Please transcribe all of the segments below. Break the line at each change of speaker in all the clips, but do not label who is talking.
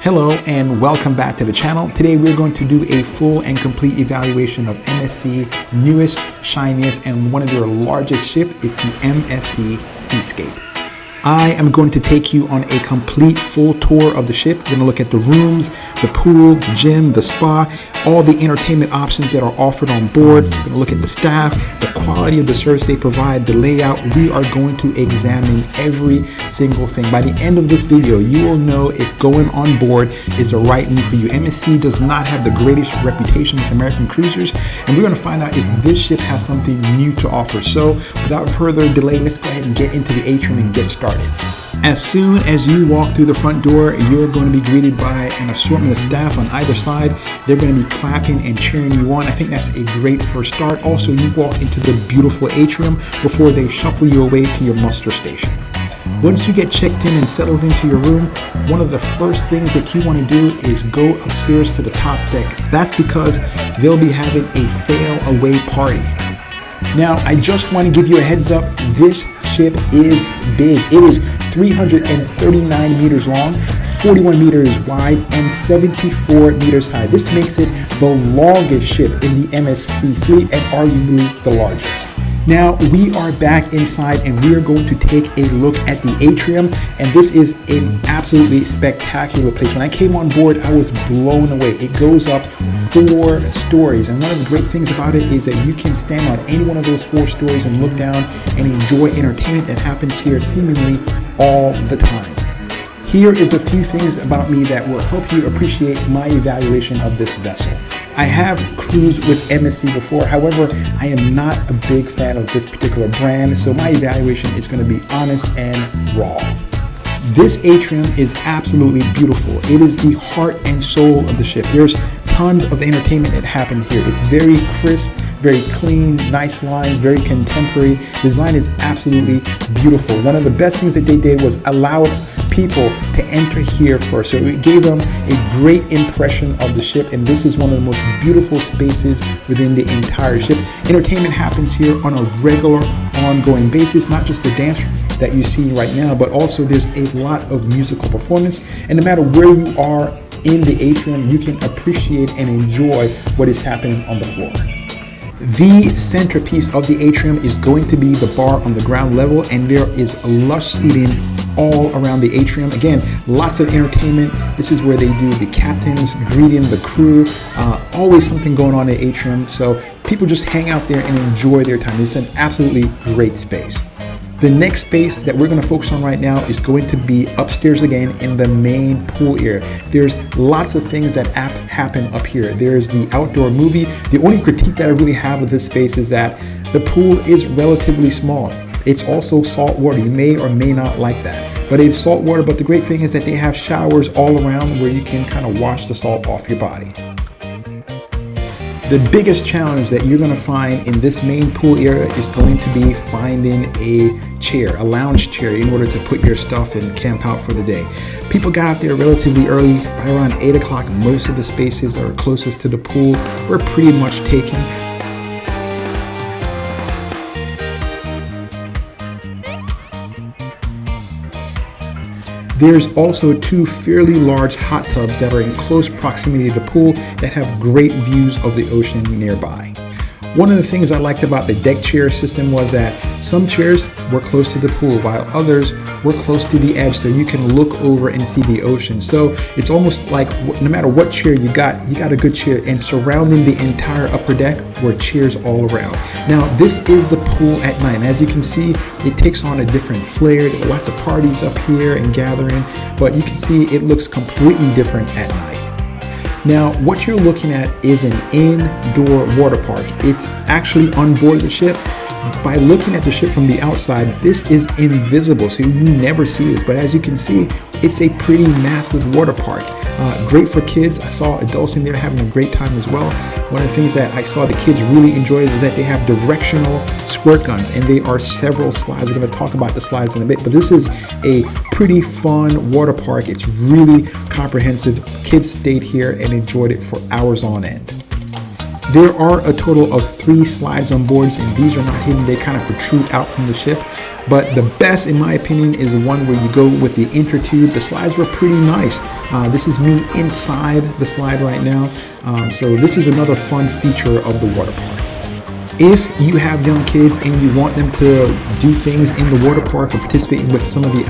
Hello and welcome back to the channel. Today we're going to do a full and complete evaluation of MSC newest, shiniest, and one of their largest ship. It's the MSC Seascape. I am going to take you on a complete full tour of the ship. We're going to look at the rooms, the pool, the gym, the spa, all the entertainment options that are offered on board. We're going to look at the staff, the quality of the service they provide, the layout. We are going to examine every single thing. By the end of this video, you will know if going on board is the right move for you. MSC does not have the greatest reputation with American cruisers, and we're going to find out if this ship has something new to offer. So without further delay, let's go ahead and get into the atrium and get started. As soon as you walk through the front door, you're going to be greeted by an assortment of staff on either side. They're going to be clapping and cheering you on. I think that's a great first start. Also, you walk into the beautiful atrium before they shuffle you away to your muster station. Once you get checked in and settled into your room, one of the first things that you want to do is go upstairs to the top deck. That's because they'll be having a sail away party. Now, I just want to give you a heads up. This ship is big. It is 339 meters long, 41 meters wide, and 74 meters high. This makes it the longest ship in the MSC fleet and arguably the largest. Now we are back inside and we are going to take a look at the atrium, and this is an absolutely spectacular place. When I came on board, I was blown away. It goes up 4 stories, and one of the great things about it is that you can stand on any one of those 4 stories and look down and enjoy entertainment that happens here seemingly all the time. Here is a few things about me that will help you appreciate my evaluation of this vessel. I have cruised with MSC before, however, I am not a big fan of this particular brand, so my evaluation is going to be honest and raw. This atrium is absolutely beautiful. It is the heart and soul of the ship. There's tons of entertainment that happened here. It's very crisp, very clean, nice lines, very contemporary. Design is absolutely beautiful. One of the best things that they did was allow people to enter here first. So it gave them a great impression of the ship, and this is one of the most beautiful spaces within the entire ship. Entertainment happens here on a regular, ongoing basis, not just the dance that you see right now, but also there's a lot of musical performance, and no matter where you are in the atrium, you can appreciate and enjoy what is happening on the floor. The centerpiece of the atrium is going to be the bar on the ground level, and there is lush seating all around the atrium. Again, lots of entertainment. This is where they do the captains greeting the crew. Always something going on in the atrium, so people just hang out there and enjoy their time. It's an absolutely great space. The next space that we're going to focus on right now is going to be upstairs again in the main pool area. There's lots of things that happen up here. There's the outdoor movie. The only critique that I really have with this space is that the pool is relatively small. It's also salt water. You may or may not like that, but it's salt water. But the great thing is that they have showers all around where you can kind of wash the salt off your body. The biggest challenge that you're going to find in this main pool area is going to be finding a chair, a lounge chair, in order to put your stuff and camp out for the day. People got out there relatively early. By around 8 o'clock, most of the spaces that are closest to the pool were pretty much taken. There's also 2 fairly large hot tubs that are in close proximity to the pool that have great views of the ocean nearby. One of the things I liked about the deck chair system was that some chairs were close to the pool while others were close to the edge, so you can look over and see the ocean. So it's almost like no matter what chair you got a good chair, and surrounding the entire upper deck were chairs all around. Now this is the pool at night, and as you can see, it takes on a different flair. There are lots of parties up here and gathering, but you can see it looks completely different at night. Now, what you're looking at is an indoor water park. It's actually on board the ship. By looking at the ship from the outside, this is invisible, so you never see this. But as you can see, it's a pretty massive water park. Great for kids. I saw adults in there having a great time as well. One of the things that I saw the kids really enjoy is that they have directional squirt guns, and there are several slides. We're going to talk about the slides in a bit, but this is a pretty fun water park. It's really comprehensive. Kids stayed here and enjoyed it for hours on end. There are a total of 3 slides on board, and these are not hidden. They kind of protrude out from the ship. But the best, in my opinion, is the one where you go with the intertube. The slides were pretty nice. This is me inside the slide right now. So this is another fun feature of the water park. If you have young kids and you want them to do things in the water park or participate with some of the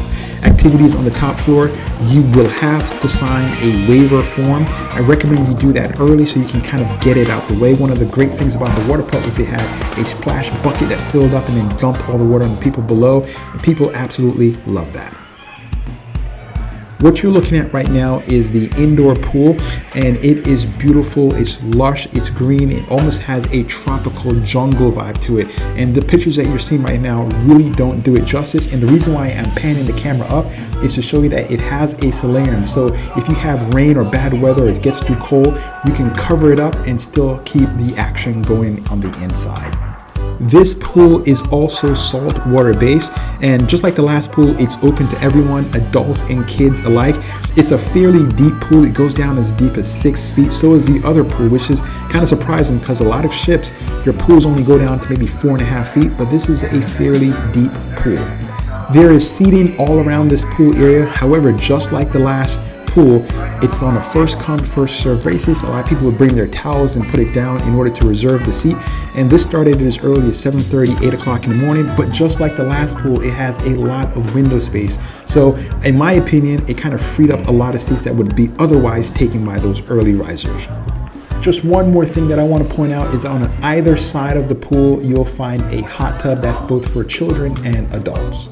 activities on the top floor, you will have to sign a waiver form. I recommend you do that early so you can kind of get it out the way. One of the great things about the water park was they had a splash bucket that filled up and then dumped all the water on the people below. And people absolutely love that. What you're looking at right now is the indoor pool, and it is beautiful. It's lush, it's green, it almost has a tropical jungle vibe to it. And the pictures that you're seeing right now really don't do it justice. And the reason why I'm panning the camera up is to show you that it has a solarium. So if you have rain or bad weather, or it gets too cold, you can cover it up and still keep the action going on the inside. This pool is also salt water based, and just like the last pool, it's open to everyone, adults and kids alike. It's a fairly deep pool. It goes down as deep as 6 feet. So is the other pool, which is kind of surprising because a lot of ships, your pools only go down to maybe 4.5 feet, but this is a fairly deep pool. There is seating all around this pool area. However, just like the last pool, it's on a first come first serve basis. A lot of people would bring their towels and put it down in order to reserve the seat, and this started as early as 7:30, 8 o'clock in the morning. But just like the last pool, it has a lot of window space, so in my opinion it kind of freed up a lot of seats that would be otherwise taken by those early risers. Just one more thing that I want to point out is on either side of the pool you'll find a hot tub that's both for children and adults.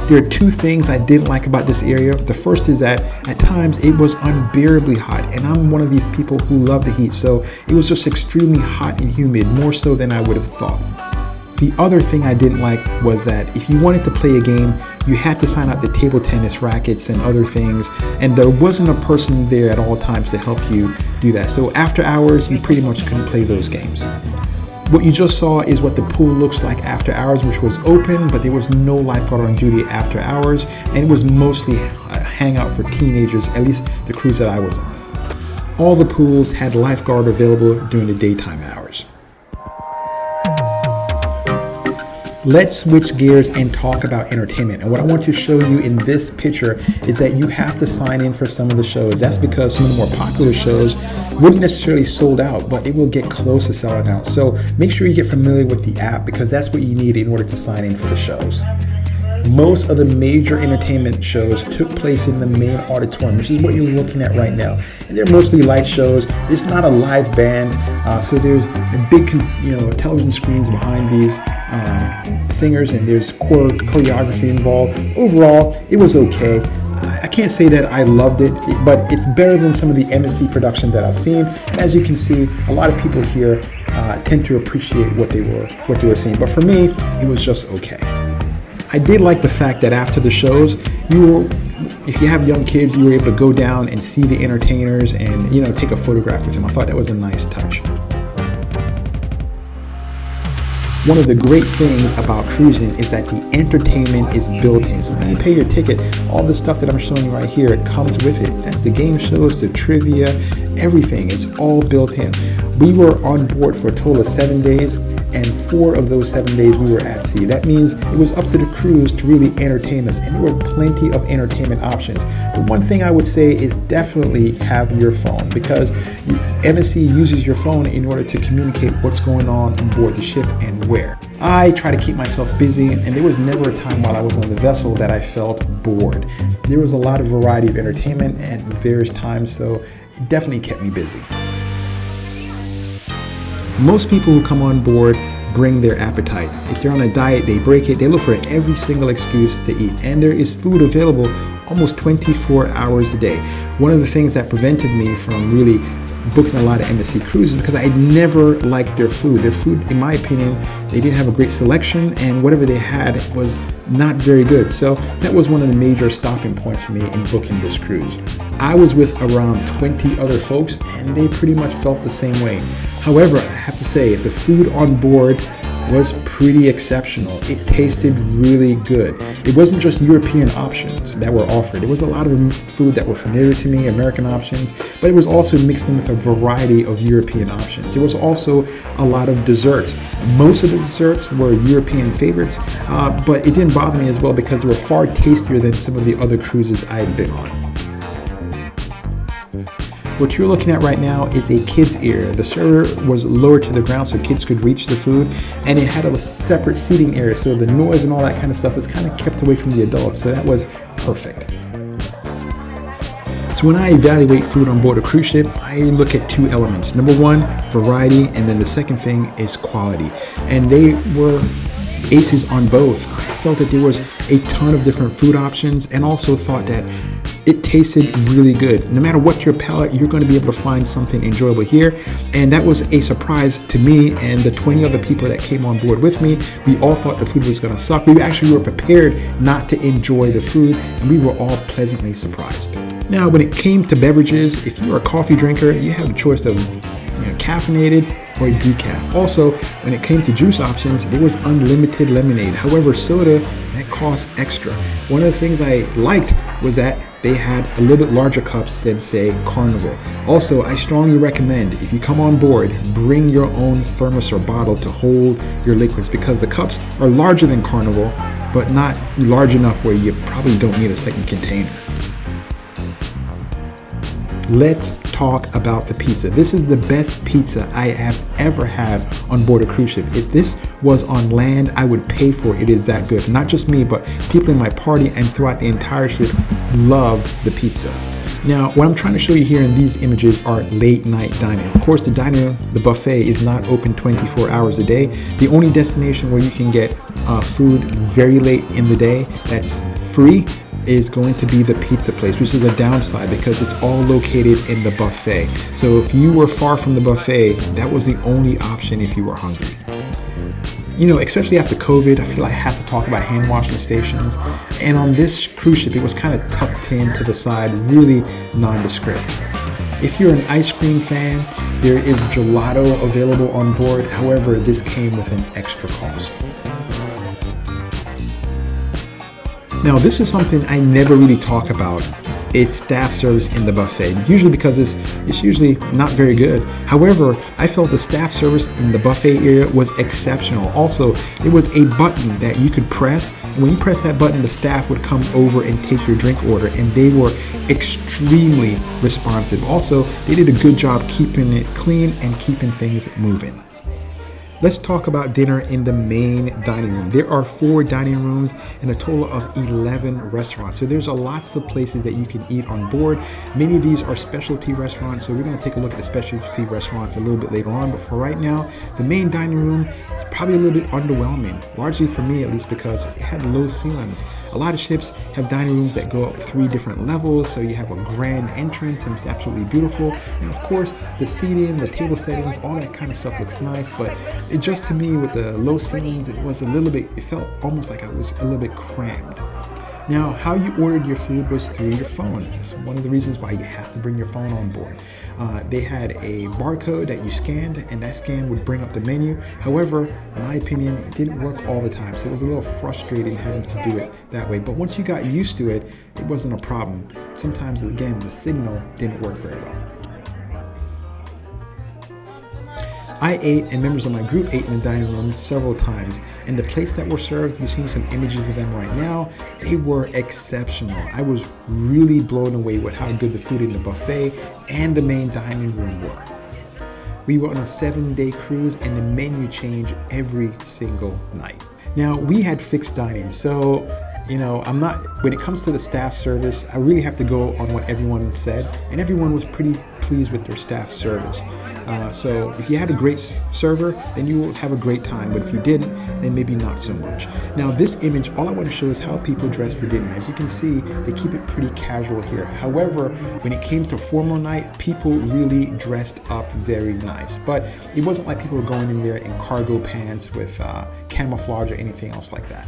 There are 2 things I didn't like about this area. The first is that at times it was unbearably hot, and I'm one of these people who love the heat, so it was just extremely hot and humid, more so than I would have thought. The other thing I didn't like was that if you wanted to play a game, you had to sign out the table tennis rackets and other things, and there wasn't a person there at all times to help you do that. So after hours, you pretty much couldn't play those games. What you just saw is what the pool looks like after hours, which was open, but there was no lifeguard on duty after hours, and it was mostly a hangout for teenagers, at least the cruise that I was on. All the pools had lifeguard available during the daytime hours. Let's switch gears and talk about entertainment. And what I want to show you in this picture is that you have to sign in for some of the shows. That's because some of the more popular shows wouldn't necessarily sold out, but it will get close to selling out. So make sure you get familiar with the app, because that's what you need in order to sign in for the shows. Most of the major entertainment shows took place in the main auditorium, which is what you're looking at right now. And they're mostly light shows. It's not a live band, so there's a big, television screens behind these singers, and there's choreography involved. Overall, it was okay. I can't say that I loved it, but it's better than some of the MSC productions that I've seen. And as you can see, a lot of people here tend to appreciate what they were seeing. But for me, it was just okay. I did like the fact that after the shows, if you have young kids, you were able to go down and see the entertainers and take a photograph with them. I thought that was a nice touch. One of the great things about cruising is that the entertainment is built in. So when you pay your ticket, all the stuff that I'm showing you right here, it comes with it. That's the game shows, the trivia, everything. It's all built in. We were on board for a total of 7 days, and 4 of those 7 days we were at sea. That means it was up to the crews to really entertain us, and there were plenty of entertainment options. The one thing I would say is definitely have your phone, because MSC uses your phone in order to communicate what's going on board the ship and where. I try to keep myself busy, and there was never a time while I was on the vessel that I felt bored. There was a lot of variety of entertainment at various times, so it definitely kept me busy. Most people who come on board bring their appetite. If they're on a diet, they break it. They look for every single excuse to eat. And there is food available almost 24 hours a day. One of the things that prevented me from really booking a lot of MSC Cruises because I never liked their food. Their food, in my opinion, they didn't have a great selection, and whatever they had was not very good. So that was one of the major stopping points for me in booking this cruise. I was with around 20 other folks, and they pretty much felt the same way. However, I have to say, the food on board was pretty exceptional. It tasted really good. It wasn't just European options that were offered. It was a lot of food that were familiar to me, American options, but it was also mixed in with a variety of European options. There was also a lot of desserts. Most of the desserts were European favorites, but it didn't bother me as well because they were far tastier than some of the other cruises I had been on. What you're looking at right now is a kid's area. The server was lowered to the ground so kids could reach the food, and it had a separate seating area, so the noise and all that kind of stuff was kind of kept away from the adults, so that was perfect. So when I evaluate food on board a cruise ship, I look at two elements. Number one, variety, and then the second thing is quality. And they were aces on both. I felt that there was a ton of different food options, and also thought that it tasted really good. No matter what your palate, you're going to be able to find something enjoyable here. And that was a surprise to me and the 20 other people that came on board with me. We all thought the food was going to suck. We actually were prepared not to enjoy the food, and we were all pleasantly surprised. Now, when it came to beverages, if you're a coffee drinker, you have a choice of caffeinated or decaf. Also, when it came to juice options, there was unlimited lemonade. However, soda, that cost extra. One of the things I liked was that they had a little bit larger cups than, say, Carnival. Also, I strongly recommend, if you come on board, bring your own thermos or bottle to hold your liquids, because the cups are larger than Carnival, but not large enough where you probably don't need a second container. Let's talk about the pizza. This is the best pizza I have ever had on board a cruise ship. If this was on land, I would pay for it. It is that good. Not just me, but people in my party and throughout the entire ship loved the pizza. Now, what I'm trying to show you here in these images are late night dining. Of course, the dining room, the buffet, is not open 24 hours a day. The only destination where you can get food very late in the day that's free is going to be the pizza place, which is a downside because it's all located in the buffet. So if you were far from the buffet, that was the only option if you were hungry. Especially after COVID, I feel I have to talk about hand washing stations. And on this cruise ship, it was kind of tucked in to the side, really nondescript. If you're an ice cream fan, there is gelato available on board. However, this came with an extra cost. Now, this is something I never really talk about. It's staff service in the buffet, usually because it's usually not very good. However, I felt the staff service in the buffet area was exceptional. Also, there was a button that you could press, and when you press that button, the staff would come over and take your drink order, and they were extremely responsive. Also, they did a good job keeping it clean and keeping things moving. Let's talk about dinner in the main dining room. There are 4 dining rooms and a total of 11 restaurants. So there's lots of places that you can eat on board. Many of these are specialty restaurants, so we're going to take a look at the specialty restaurants a little bit later on. But for right now, the main dining room is probably a little bit underwhelming, largely for me at least, because it had low ceilings. A lot of ships have dining rooms that go up 3 different levels, so you have a grand entrance and it's absolutely beautiful. And of course, the seating, the table settings, all that kind of stuff looks nice, but it just, to me, with the low ceilings, it felt almost like I was a little bit crammed. Now, how you ordered your food was through your phone. It's one of the reasons why you have to bring your phone on board. They had a barcode that you scanned, and that scan would bring up the menu. However, in my opinion, it didn't work all the time, so it was a little frustrating having to do it that way. But once you got used to it, it wasn't a problem. Sometimes, again, the signal didn't work very well. I ate, and members of my group ate in the dining room several times, and the plates that were served, you're seeing some images of them right now, they were exceptional. I was really blown away with how good the food in the buffet and the main dining room were. We were on a 7-day cruise, and the menu changed every single night. Now, we had fixed dining, so when it comes to the staff service, I really have to go on what everyone said, and everyone was pretty pleased with their staff service. So if you had a great server, then you will have a great time, but if you didn't, then maybe not so much. Now, this image, all I want to show is how people dress for dinner. As you can see, they keep it pretty casual here. However, when it came to formal night, people really dressed up very nice, but it wasn't like people were going in there in cargo pants with camouflage or anything else like that.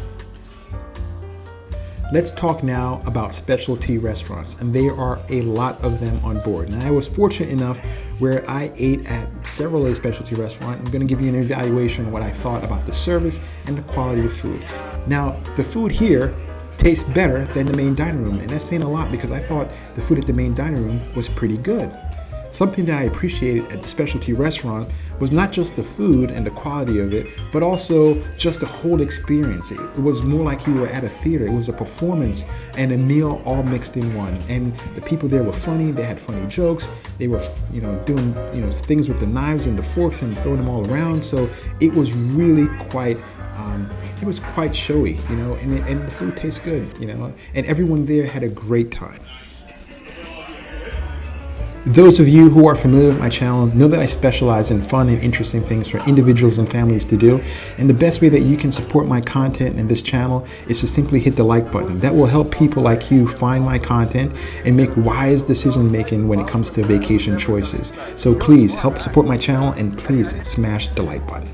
Let's talk now about specialty restaurants, and there are a lot of them on board. And I was fortunate enough where I ate at several of the specialty restaurants. I'm going to give you an evaluation of what I thought about the service and the quality of food. Now, the food here tastes better than the main dining room, and that's saying a lot because I thought the food at the main dining room was pretty good. Something that I appreciated at the specialty restaurant was not just the food and the quality of it, but also just the whole experience. It was more like you were at a theater. It was a performance and a meal all mixed in one. And the people there were funny. They had funny jokes. They were, doing, things with the knives and the forks and throwing them all around. So it was really quite showy, and the food tastes good, and everyone there had a great time. Those of you who are familiar with my channel know that I specialize in fun and interesting things for individuals and families to do. And the best way that you can support my content in this channel is to simply hit the like button. That will help people like you find my content and make wise decision making when it comes to vacation choices. So please help support my channel and please smash the like button.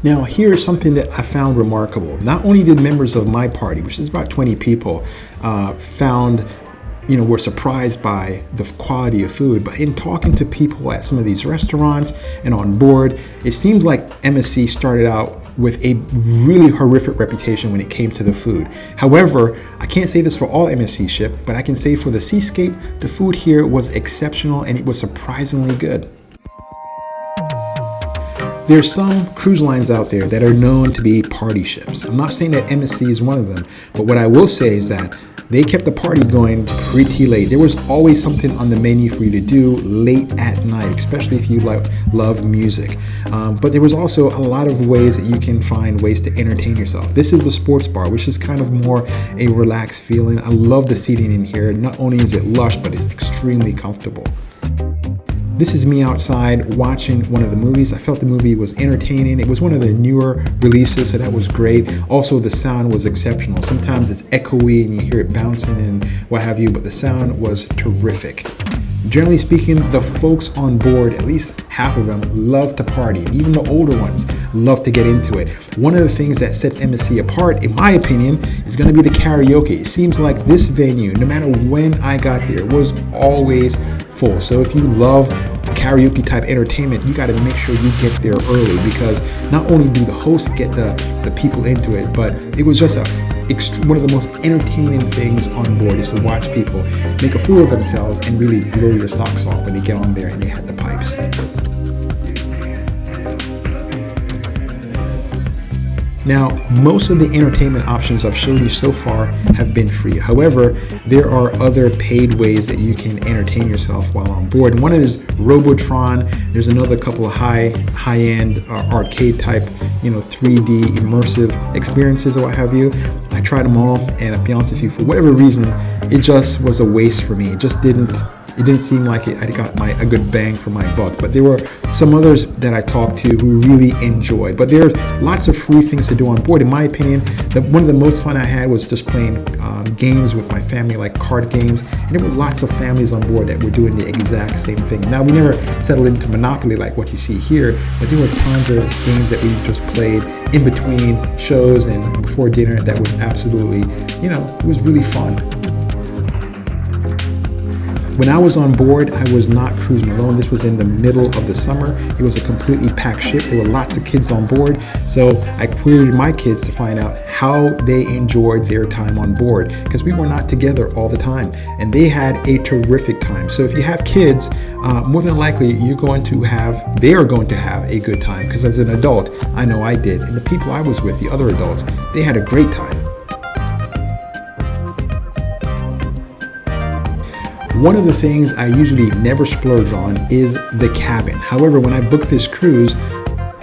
Now, here's something that I found remarkable. Not only did members of my party, which is about 20 people, were surprised by the quality of food, but in talking to people at some of these restaurants and on board, it seems like MSC started out with a really horrific reputation when it came to the food. However, I can't say this for all MSC ship, but I can say for the Seascape, the food here was exceptional and it was surprisingly good. There's some cruise lines out there that are known to be party ships. I'm not saying that MSC is one of them, but what I will say is that they kept the party going pretty late. There was always something on the menu for you to do late at night, especially if you love music. But there was also a lot of ways that you can find ways to entertain yourself. This is the sports bar, which is kind of more a relaxed feeling. I love the seating in here. Not only is it lush, but it's extremely comfortable. This is me outside watching one of the movies. I felt the movie was entertaining. It was one of the newer releases, so that was great. Also, the sound was exceptional. Sometimes it's echoey and you hear it bouncing and what have you, but the sound was terrific. Generally speaking, the folks on board, at least half of them, love to party. And even the older ones love to get into it. One of the things that sets MSC apart, in my opinion, is going to be the karaoke. It seems like this venue, no matter when I got there, was always full. So if you love karaoke type entertainment, you got to make sure you get there early, because not only do the hosts get the people into it, but it was just one of the most entertaining things on board is to watch people make a fool of themselves and really blow your socks off when they get on there and they had the pipes. Now, most of the entertainment options I've showed you so far have been free. However, there are other paid ways that you can entertain yourself while on board. And one is Robotron. There's another couple of high-end arcade type, 3D immersive experiences or what have you. I tried them all, and to be honest with you, for whatever reason, it just was a waste for me. It didn't seem like I got a good bang for my buck. But there were some others that I talked to who really enjoyed. But there's lots of free things to do on board. In my opinion, one of the most fun I had was just playing games with my family, like card games. And there were lots of families on board that were doing the exact same thing. Now, we never settled into Monopoly like what you see here, but there were tons of games that we just played in between shows and before dinner that was absolutely, it was really fun. When I was on board, I was not cruising alone. This was in the middle of the summer. It was a completely packed ship. There were lots of kids on board. So I queried my kids to find out how they enjoyed their time on board, because we were not together all the time. And they had a terrific time. So if you have kids, more than likely they are going to have a good time. Because as an adult, I know I did. And the people I was with, the other adults, they had a great time. One of the things I usually never splurge on is the cabin. However, when I booked this cruise,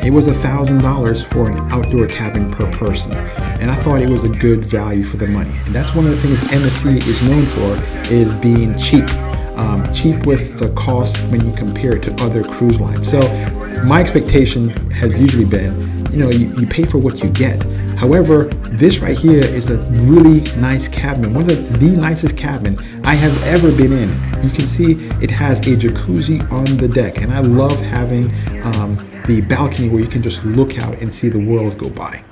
it was $1,000 for an outdoor cabin per person. And I thought it was a good value for the money. And that's one of the things MSC is known for, is being cheap. Cheap with the cost when you compare it to other cruise lines. So my expectation has usually been, you pay for what you get. However, this right here is a really nice cabin, one of the nicest cabin I have ever been in. You can see it has a jacuzzi on the deck, and I love having the balcony where you can just look out and see the world go by.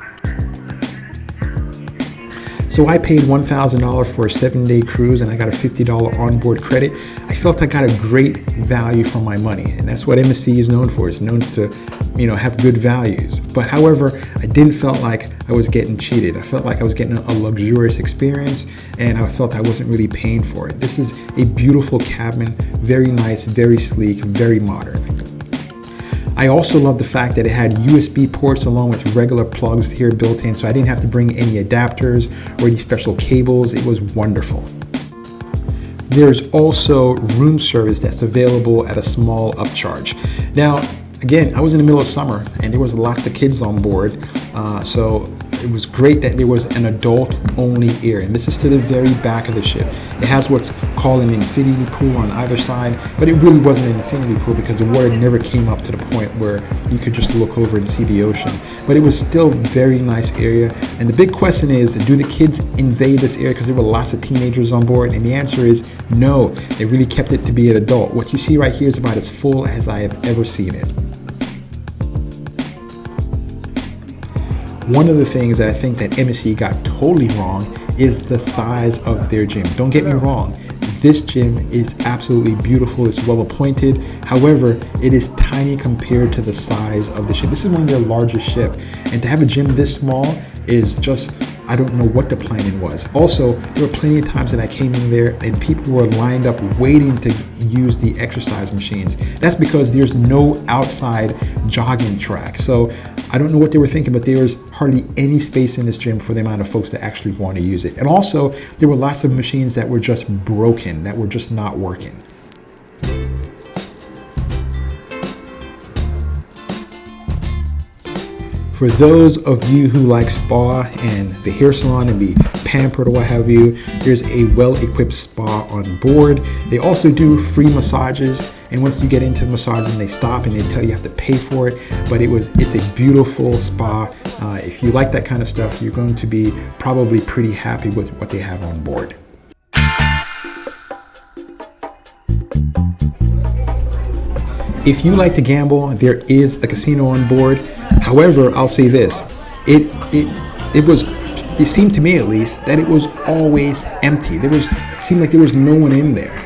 So I paid $1,000 for a 7-day cruise and I got a $50 onboard credit. I felt I got a great value for my money, and that's what MSC is known for. It's known to, have good values. But however, I didn't felt like I was getting cheated. I felt like I was getting a luxurious experience, and I felt I wasn't really paying for it. This is a beautiful cabin, very nice, very sleek, very modern. I also love the fact that it had USB ports along with regular plugs here built in, so I didn't have to bring any adapters or any special cables. It was wonderful. There's also room service that's available at a small upcharge. Now, again, I was in the middle of summer and there was lots of kids on board, so it was great that there was an adult-only area, and this is to the very back of the ship. It has what's called an infinity pool on either side, but it really wasn't an infinity pool because the water never came up to the point where you could just look over and see the ocean. But it was still a very nice area, and the big question is, do the kids invade this area because there were lots of teenagers on board? And the answer is no. They really kept it to be an adult. What you see right here is about as full as I have ever seen it. One of the things that I think that MSC got totally wrong is the size of their gym. Don't get me wrong, this gym is absolutely beautiful, it's well appointed. However, it is tiny compared to the size of the ship. This is one of their largest ships, and to have a gym this small is just, I don't know what the planning was. Also, there were plenty of times that I came in there and people were lined up waiting to use the exercise machines. That's because there's no outside jogging track. So I don't know what they were thinking, but there was hardly any space in this gym for the amount of folks that actually want to use it. And also, there were lots of machines that were just broken, that were just not working. For those of you who like spa and the hair salon and be pampered or what have you, there's a well-equipped spa on board. They also do free massages, and once you get into massaging, they stop and they tell you have to pay for it. But it's a beautiful spa. If you like that kind of stuff, you're going to be probably pretty happy with what they have on board. If you like to gamble, there is a casino on board. However, I'll say this, it seemed to me at least that it was always empty. It seemed like there was no one in there.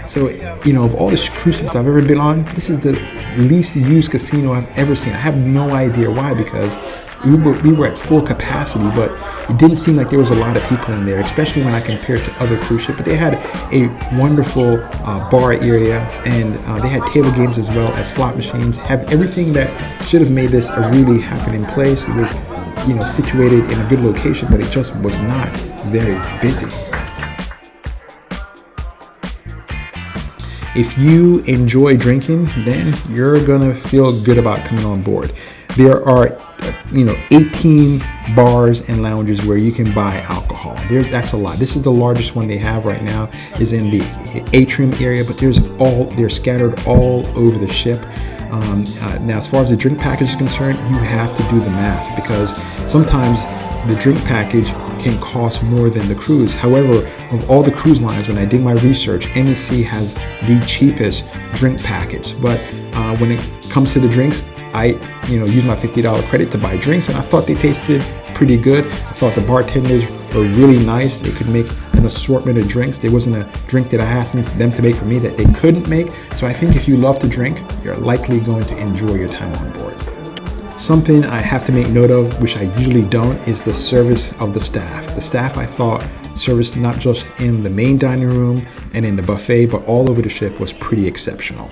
So, of all the cruise ships I've ever been on, this is the least used casino I've ever seen. I have no idea why, because we were at full capacity, but it didn't seem like there was a lot of people in there, especially when I compared to other cruise ships. But they had a wonderful bar area, and they had table games as well as slot machines. Have everything that should have made this a really happening place. It was, situated in a good location, but it just was not very busy. If you enjoy drinking, then you're gonna feel good about coming on board. There are 18 bars and lounges where you can buy alcohol. That's a lot. This is the largest one they have right now, is in the atrium area, but they're scattered all over the ship. Now, as far as the drink package is concerned, you have to do the math, because sometimes the drink package can cost more than the cruise. However, of all the cruise lines, when I did my research, MSC has the cheapest drink package. But when it comes to the drinks, I used my $50 credit to buy drinks, and I thought they tasted pretty good. I thought the bartenders were really nice. They could make an assortment of drinks. There wasn't a drink that I asked them to make for me that they couldn't make. So I think if you love to drink, you're likely going to enjoy your time on board. Something I have to make note of, which I usually don't, is the service of the staff. The staff, I thought, service not just in the main dining room and in the buffet, but all over the ship was pretty exceptional.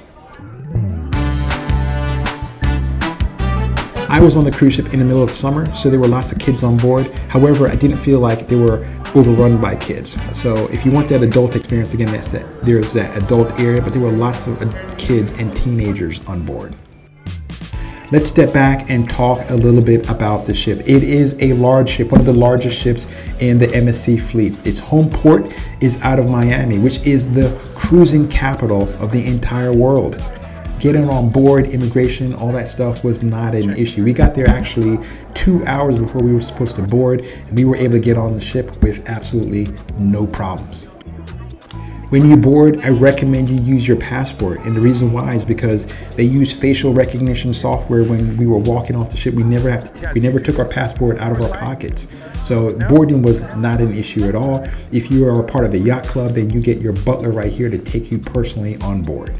I was on the cruise ship in the middle of summer, so there were lots of kids on board. However, I didn't feel like they were overrun by kids. So if you want that adult experience, again, there's that adult area, but there were lots of kids and teenagers on board. Let's step back and talk a little bit about the ship. It is a large ship, one of the largest ships in the MSC fleet. Its home port is out of Miami, which is the cruising capital of the entire world. Getting on board, immigration, all that stuff was not an issue. We got there actually 2 hours before we were supposed to board, and we were able to get on the ship with absolutely no problems. When you board, I recommend you use your passport. And the reason why is because they use facial recognition software. When we were walking off the ship, we never took our passport out of our pockets. So boarding was not an issue at all. If you are a part of the yacht club, then you get your butler right here to take you personally on board.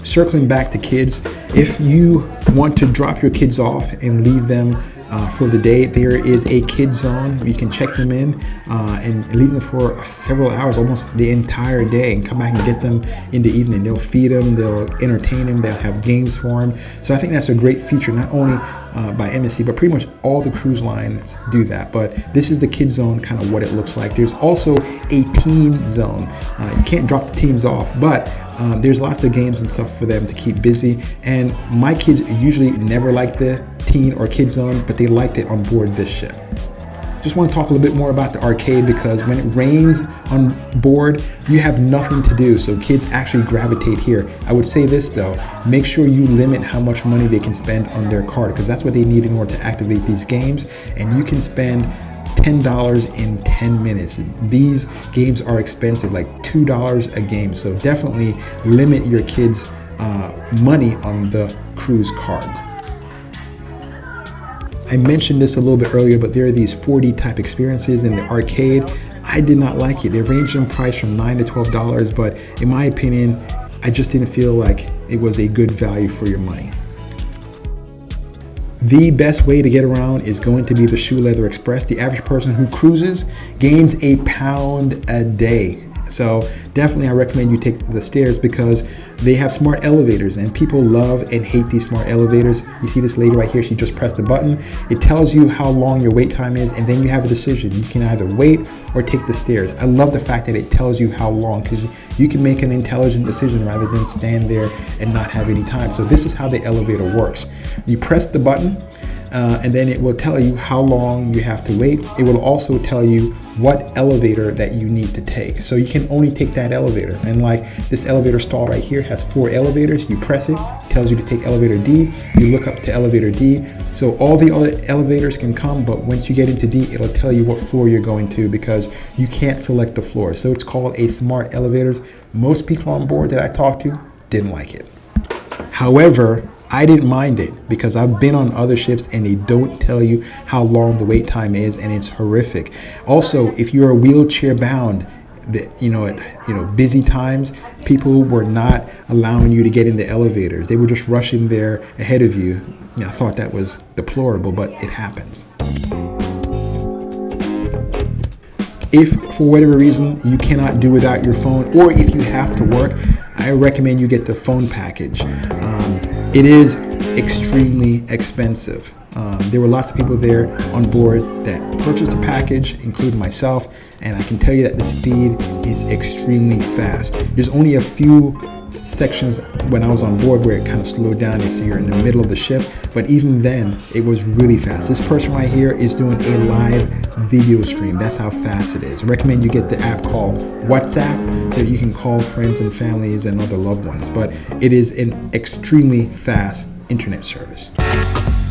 Circling back to kids, if you want to drop your kids off and leave them for the day, there is a kids zone. You can check them in and leave them for several hours, almost the entire day, and come back and get them in the evening. They'll feed them, they'll entertain them, they'll have games for them. So I think that's a great feature, not only by MSC, but pretty much all the cruise lines do that. But this is the kids zone, kind of what it looks like. There's also a teen zone. You can't drop the teens off, but there's lots of games and stuff for them to keep busy. And my kids usually never like the teen or kid zone, but they liked it on board this ship. Just want to talk a little bit more about the arcade, because when it rains on board, you have nothing to do, so kids actually gravitate here. I would say this though, make sure you limit how much money they can spend on their card, because that's what they need in order to activate these games, and you can spend $10 in 10 minutes. These games are expensive, like $2 a game, so definitely limit your kids' money on the cruise cards. I mentioned this a little bit earlier, but there are these 4D type experiences in the arcade. I did not like it. They ranged in price from $9 to $12, but in my opinion, I just didn't feel like it was a good value for your money. The best way to get around is going to be the Shoe Leather Express. The average person who cruises gains £1 a day. So definitely I recommend you take the stairs, because they have smart elevators, and people love and hate these smart elevators. You see this lady right here, she just pressed the button. It tells you how long your wait time is, and then you have a decision. You can either wait or take the stairs. I love the fact that it tells you how long, because you can make an intelligent decision rather than stand there and not have any time. So this is how the elevator works. You press the button, and then it will tell you how long you have to wait. It will also tell you what elevator that you need to take. So you can only take that elevator. And like this elevator stall right here has 4 elevators. You press it, tells you to take elevator D. You look up to elevator D. So all the other elevators can come, but once you get into D, it'll tell you what floor you're going to, because you can't select the floor. So it's called a smart elevators. Most people on board that I talked to didn't like it. However, I didn't mind it, because I've been on other ships and they don't tell you how long the wait time is, and it's horrific. Also, if you're wheelchair bound, at busy times, people were not allowing you to get in the elevators. They were just rushing there ahead of you. I thought that was deplorable, but it happens. If for whatever reason you cannot do without your phone, or if you have to work, I recommend you get the phone package. It is extremely expensive. There were lots of people there on board that purchased the package, including myself, and I can tell you that the speed is extremely fast. There's only a few sections when I was on board where it kind of slowed down. You see you're in the middle of the ship, but even then it was really fast. This person right here is doing a live video stream. That's how fast it is. I recommend you get the app called WhatsApp so that you can call friends and families and other loved ones, but it is an extremely fast internet service.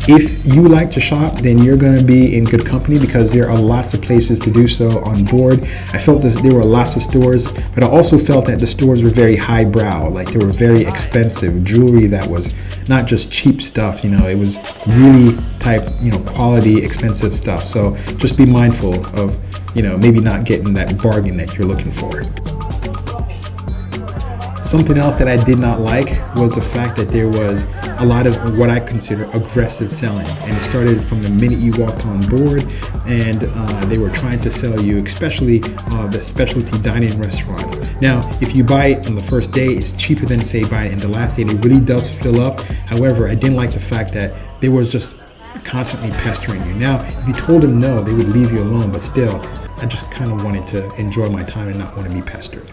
If you like to shop, then you're going to be in good company, because there are lots of places to do so on board. I felt that there were lots of stores, but I also felt that the stores were very highbrow, like they were very expensive jewelry that was not just cheap stuff, it was really type, quality, expensive stuff. So just be mindful of, maybe not getting that bargain that you're looking for. Something else that I did not like was the fact that there was a lot of what I consider aggressive selling. And it started from the minute you walked on board, and they were trying to sell you, especially the specialty dining restaurants. Now, if you buy it on the first day, it's cheaper than say buy it in the last day. And it really does fill up. However, I didn't like the fact that there was just constantly pestering you. Now, if you told them no, they would leave you alone, but still, I just kind of wanted to enjoy my time and not want to be pestered.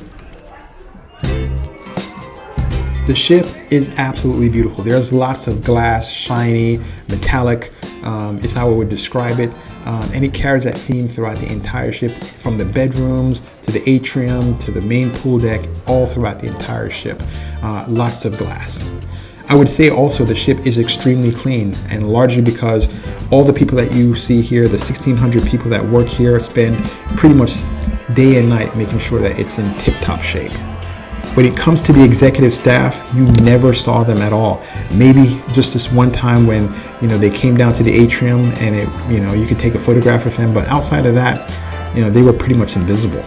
The ship is absolutely beautiful. There's lots of glass, shiny, metallic, is how I would describe it. And it carries that theme throughout the entire ship, from the bedrooms to the atrium to the main pool deck, all throughout the entire ship. Lots of glass. I would say also the ship is extremely clean, and largely because all the people that you see here, the 1,600 people that work here, spend pretty much day and night making sure that it's in tip-top shape. When it comes to the executive staff, you never saw them at all. Maybe just this one time when, you know, they came down to the atrium and you could take a photograph of them, but outside of that, they were pretty much invisible.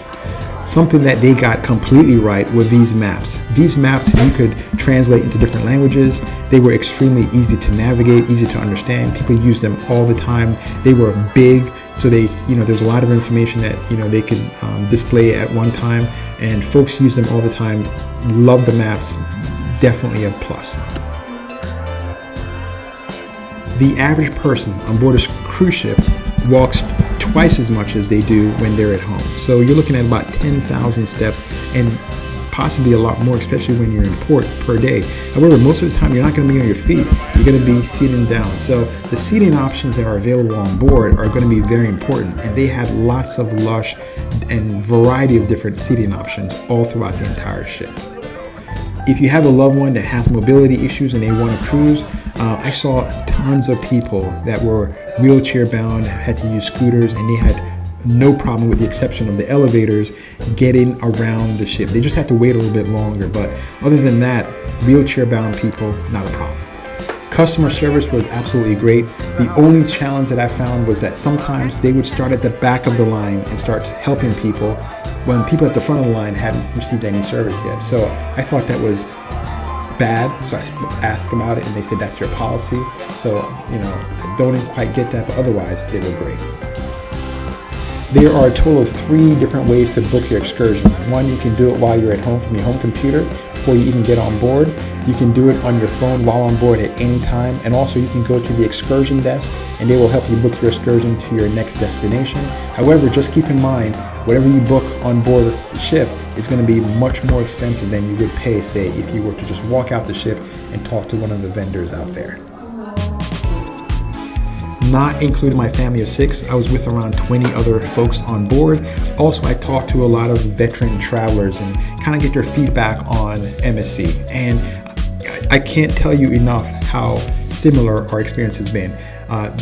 Something that they got completely right were these maps. These maps you could translate into different languages. They were extremely easy to navigate, easy to understand. People used them all the time. They were big, so there's a lot of information that they could display at one time, and folks use them all the time. Love the maps, definitely a plus. The average person on board a cruise ship walks twice as much as they do when they're at home. So you're looking at about 10,000 steps and possibly a lot more, especially when you're in port, per day. However, most of the time you're not going to be on your feet. You're going to be sitting down. So the seating options that are available on board are going to be very important, and they have lots of lush and variety of different seating options all throughout the entire ship. If you have a loved one that has mobility issues and they want to cruise, I saw tons of people that were wheelchair bound, had to use scooters, and they had no problem, with the exception of the elevators, getting around the ship. They just had to wait a little bit longer, but other than that, wheelchair bound people, not a problem. Customer service was absolutely great. The only challenge that I found was that sometimes they would start at the back of the line and start helping people when people at the front of the line hadn't received any service yet. So I thought that was bad, so I asked about it and they said that's their policy. So, I don't quite get that, but otherwise they were great. There are a total of 3 different ways to book your excursion. One, you can do it while you're at home from your home computer before you even get on board. You can do it on your phone while on board at any time. And also you can go to the excursion desk and they will help you book your excursion to your next destination. However, just keep in mind, whatever you book on board the ship is going to be much more expensive than you would pay, say, if you were to just walk out the ship and talk to one of the vendors out there. Not including my family of 6, I was with around 20 other folks on board. Also, I talked to a lot of veteran travelers and kind of get their feedback on MSC. And I can't tell you enough how similar our experience has been.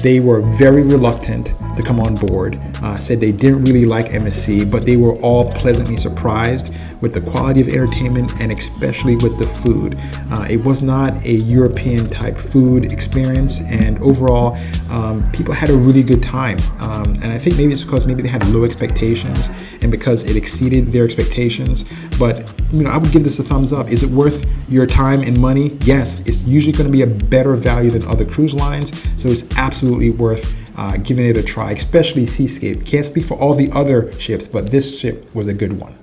They were very reluctant to come on board, said they didn't really like MSC, but they were all pleasantly surprised with the quality of entertainment and especially with the food. It was not a European type food experience, and overall people had a really good time. And I think maybe it's because maybe they had low expectations and because it exceeded their expectations. But I would give this a thumbs up. Is it worth your time and money? Yes, it's usually going to be a better value than other cruise lines, so it's absolutely worth giving it a try, especially Seascape. Can't speak for all the other ships, but this ship was a good one.